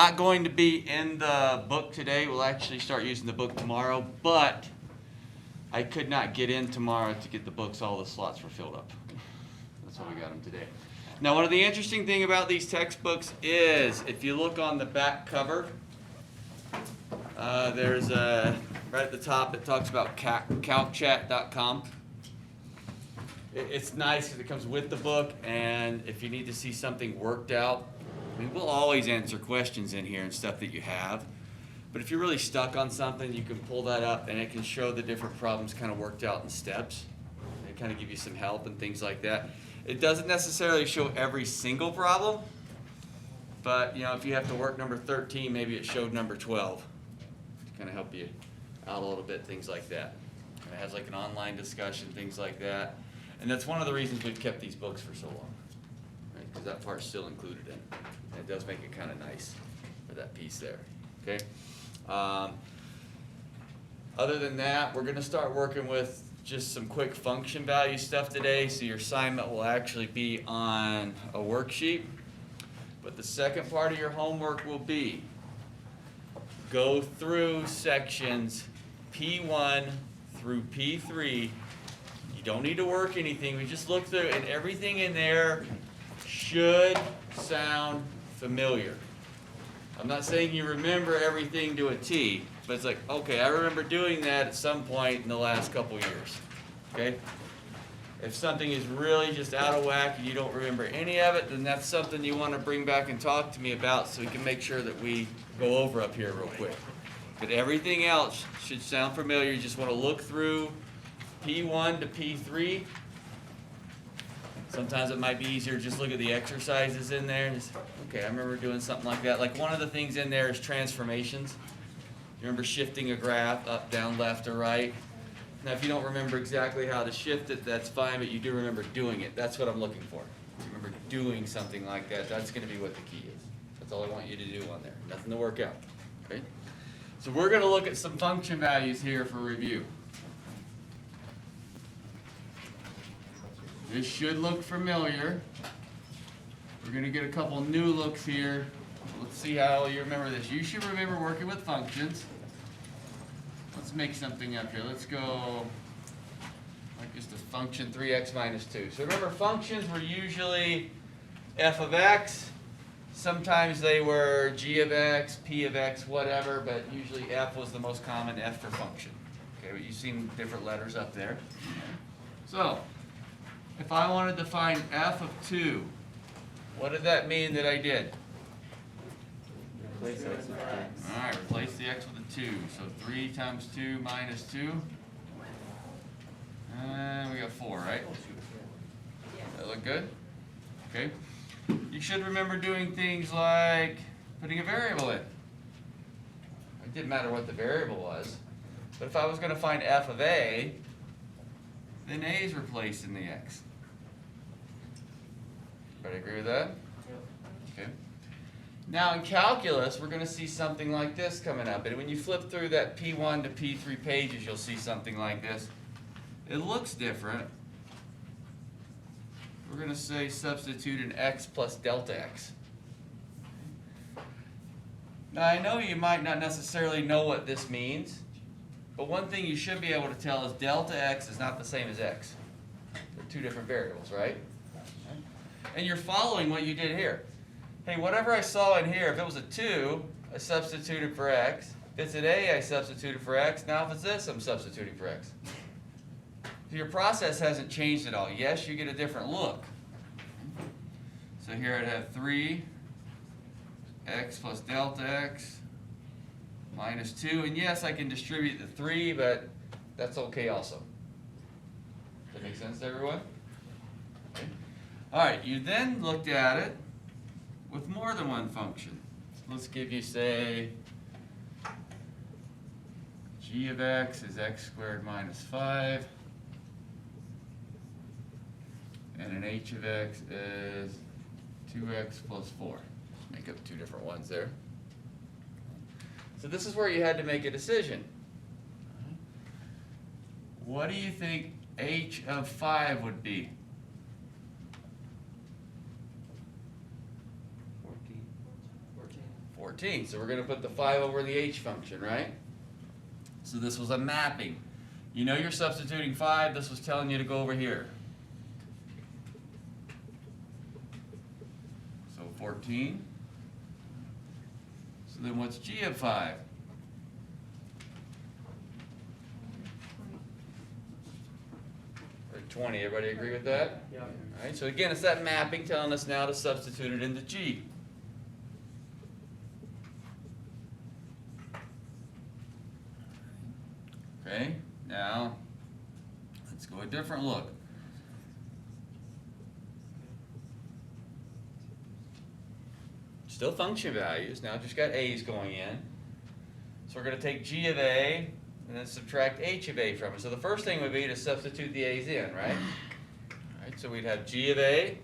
not going to be in the book today. We'll actually start using the book tomorrow, but I could not get in tomorrow to get the books. All the slots were filled up. That's why we got them today. Now, one of the interesting thing about these textbooks is if you look on the back cover, there's a, right at the top, it talks about calcchat.com. It's nice because it comes with the book, and if you need to see something worked out, I mean, we'll always answer questions in here and stuff that you have. But if you're really stuck on something, you can pull that up, and it can show the different problems kind of worked out in steps. It kind of give you some help and things like that. It doesn't necessarily show every single problem, but you know, if you have to work number 13, maybe it showed number 12 to kind of help you out a little bit, things like that. And it has like an online discussion, things like that. And that's one of the reasons we've kept these books for so long, right? Because that part's still included in it. And it does make it kind of nice for that piece there, okay? Other than that, we're going to start working with just some quick function value stuff today, so your assignment will actually be on a worksheet. But the second part of your homework will be go through sections P1 through P3. You don't need to work anything. We just look through, and everything in there should sound familiar. I'm not saying you remember everything to a T, but it's like, okay, I remember doing that at some point in the last couple years, okay? If something is really just out of whack and you don't remember any of it, then that's something you want to bring back and talk to me about so we can make sure that we go over up here real quick. But everything else should sound familiar. You just want to look through P1 to P3. Sometimes it might be easier to just look at the exercises in there and just, okay, I remember doing something like that. Like one of the things in there is transformations. You remember shifting a graph up, down, left, or right? Now, if you don't remember exactly how to shift it, that's fine, but you do remember doing it. That's what I'm looking for. If you remember doing something like that, that's going to be what the key is. That's all I want you to do on there. Nothing to work out, okay? So we're going to look at some function values here for review. This should look familiar. We're going to get a couple new looks here. Let's see how you remember this. You should remember working with functions. Let's make something up here. Let's go like just a function 3x minus 2. So remember, functions were usually f of x. Sometimes they were g of x, p of x, whatever, but usually f was the most common F for function. Okay, but you've seen different letters up there. So if I wanted to find f of 2, what did that mean that I did? Replace x with x. All right, replace the x with a 2. So 3 times 2 minus 2. And we got 4, right? That look good? Okay. You should remember doing things like putting a variable in. It didn't matter what the variable was. But if I was going to find f of a, then a is replaced in the x. Everybody agree with that? Okay. Now in calculus, we're going to see something like this coming up. And when you flip through that P1 to P3 pages, you'll see something like this. It looks different. We're going to say substitute an x plus delta x. Now I know you might not necessarily know what this means, but one thing you should be able to tell is delta x is not the same as x. They're two different variables, right? And you're following what you did here. Hey, whatever I saw in here, if it was a 2, I substituted for x. If it's an a, I substituted for x. Now if it's this, I'm substituting for x. So your process hasn't changed at all. Yes, you get a different look. So here I'd have 3 x plus delta x minus 2. And yes, I can distribute the 3, but that's okay also. Does that make sense to everyone? Okay. All right, you then looked at it with more than one function. Let's give you, say, g of x is x squared minus 5. And an h of x is 2x plus 4. Make up two different ones there. So this is where you had to make a decision. What do you think h of 5 would be? 14. 14. 14. So we're going to put the 5 over the h function, right? So this was a mapping. You know you're substituting 5. This was telling you to go over here. So 14. So then what's g of 5? 20. Everybody agree with that? Yeah. All right, so again, it's that mapping telling us now to substitute it into G. Okay, now let's go a different look. Still function values, now just got A's going in. So we're going to take G of A and then subtract h of a from it. So the first thing would be to substitute the a's in, right? All right, so we'd have g of a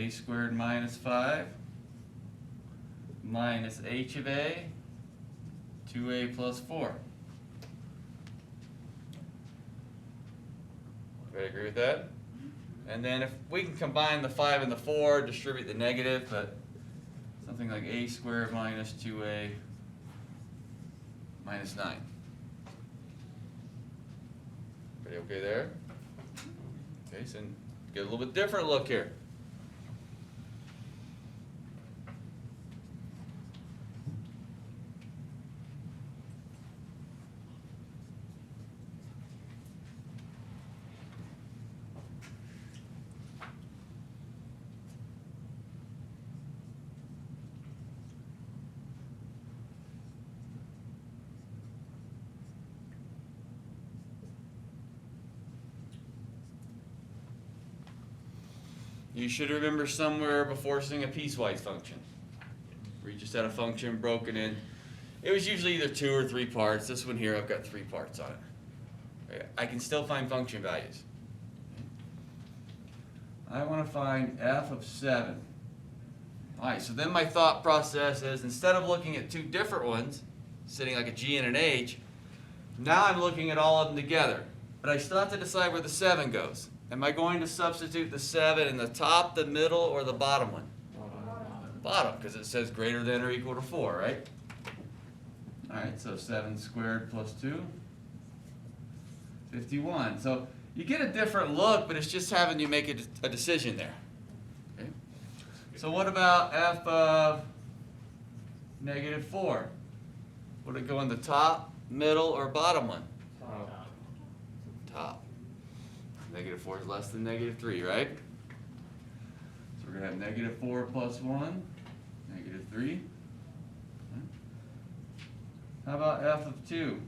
squared minus 5, minus h of a, 2a plus 4. Everybody agree with that? And then if we can combine the 5 and the 4, distribute the negative, but something like a squared minus 2a minus 9. Everybody okay there? Okay, so get a little bit different look here. You should remember somewhere before seeing a piecewise function, where you just had a function broken in. It was usually either 2 or 3 parts. This one here, I've got 3 parts on it. Okay, I can still find function values. I want to find f of 7. All right, so then my thought process is, instead of looking at 2 different ones, sitting like a g and an h, now I'm looking at all of them together. But I still have to decide where the 7 goes. Am I going to substitute the 7 in the top, the middle, or the bottom one? Bottom, because it says greater than or equal to 4, right? All right, so 7 squared plus 2, 51. So you get a different look, but it's just having you make a decision there. Okay? So what about f of negative 4? Would it go in the top, middle, or bottom one? Top. Negative 4 is less than negative 3, right? So we're going to have negative 4 plus 1, negative 3. How about f of 2?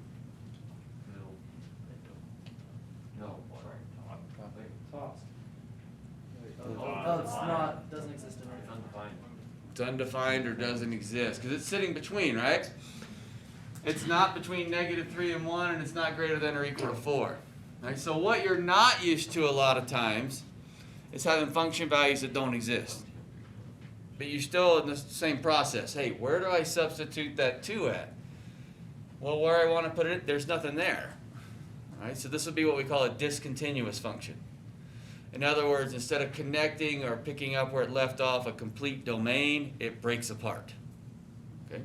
No. Top. Oh, it's not, doesn't exist in our Undefined. It's undefined or doesn't exist, because it's sitting between, right? It's not between negative 3 and 1, and it's not greater than or equal to 4. Right, so what you're not used to a lot of times is having function values that don't exist. But you're still in the same process. Hey, where do I substitute that 2 at? Well, where I want to put it, there's nothing there. All right, so this would be what we call a discontinuous function. In other words, instead of connecting or picking up where it left off a complete domain, it breaks apart. Okay?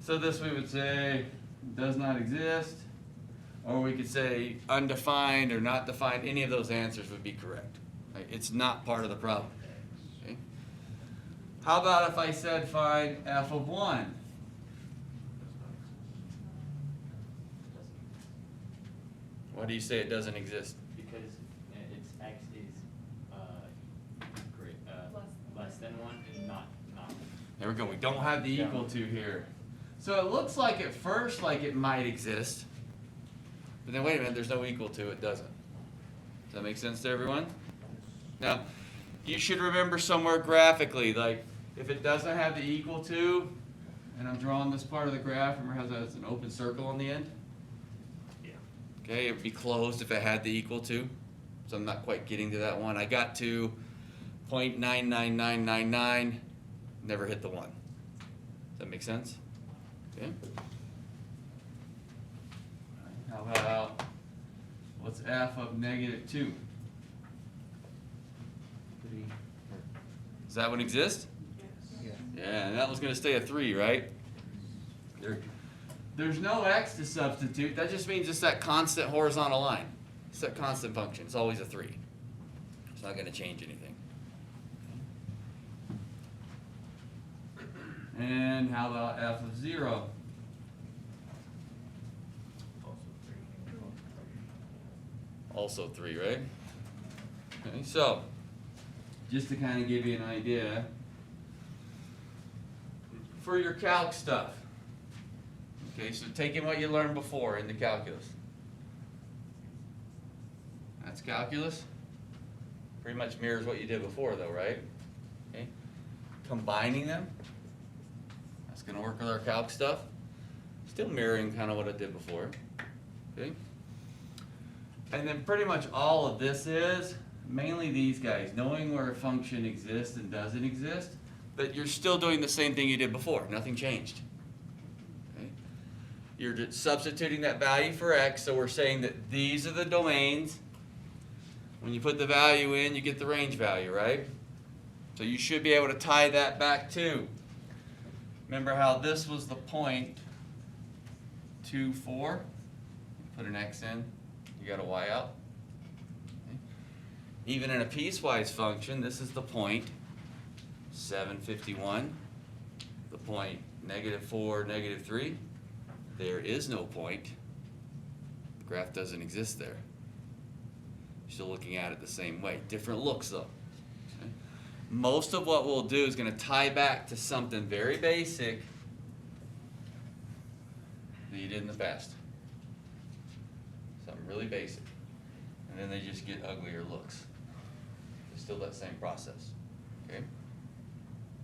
So this we would say does not exist. Or we could say undefined or not defined. Any of those answers would be correct. Right? It's not part of the problem. Okay? How about if I said find f of 1? Why do you say it doesn't exist? Because its x is less than 1 and not. There we go. We don't have the equal to here. So it looks like at first like it might exist. But then wait a minute, there's no equal to, it doesn't. Does that make sense to everyone? Now, you should remember somewhere graphically, like if it doesn't have the equal to, and I'm drawing this part of the graph, remember how that's an open circle on the end? Yeah. Okay, it would be closed if it had the equal to. So I'm not quite getting to that one. I got to 0.99999, never hit the 1. Does that make sense? Okay. How about, what's f of negative 2? Does that one exist? Yes. that one's gonna stay a 3, right? There's no x to substitute. That just means it's that constant horizontal line. It's that constant function. It's always a 3. It's not gonna change anything. And how about f of 0? Also 3, right? Okay, so, just to kind of give you an idea, for your calc stuff, okay, so taking what you learned before in the calculus. That's calculus. Pretty much mirrors what you did before though, right? Okay. Combining them, that's going to work with our calc stuff. Still mirroring kind of what I did before. Okay. And then pretty much all of this is, mainly these guys, knowing where a function exists and doesn't exist, but you're still doing the same thing you did before. Nothing changed. Okay? You're just substituting that value for x, so we're saying that these are the domains. When you put the value in, you get the range value, right? So you should be able to tie that back to. Remember how this was the point 2, 4? Put an x in. You got a y out. Okay. Even in a piecewise function, this is the point 751, the point -4, -3. There is no point. The graph doesn't exist there. You're still looking at it the same way. Different looks though. Okay. Most of what we'll do is going to tie back to something very basic that you did in the past. Something really basic. And then they just get uglier looks. It's still that same process. Okay?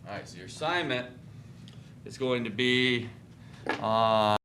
Alright, so your assignment is going to be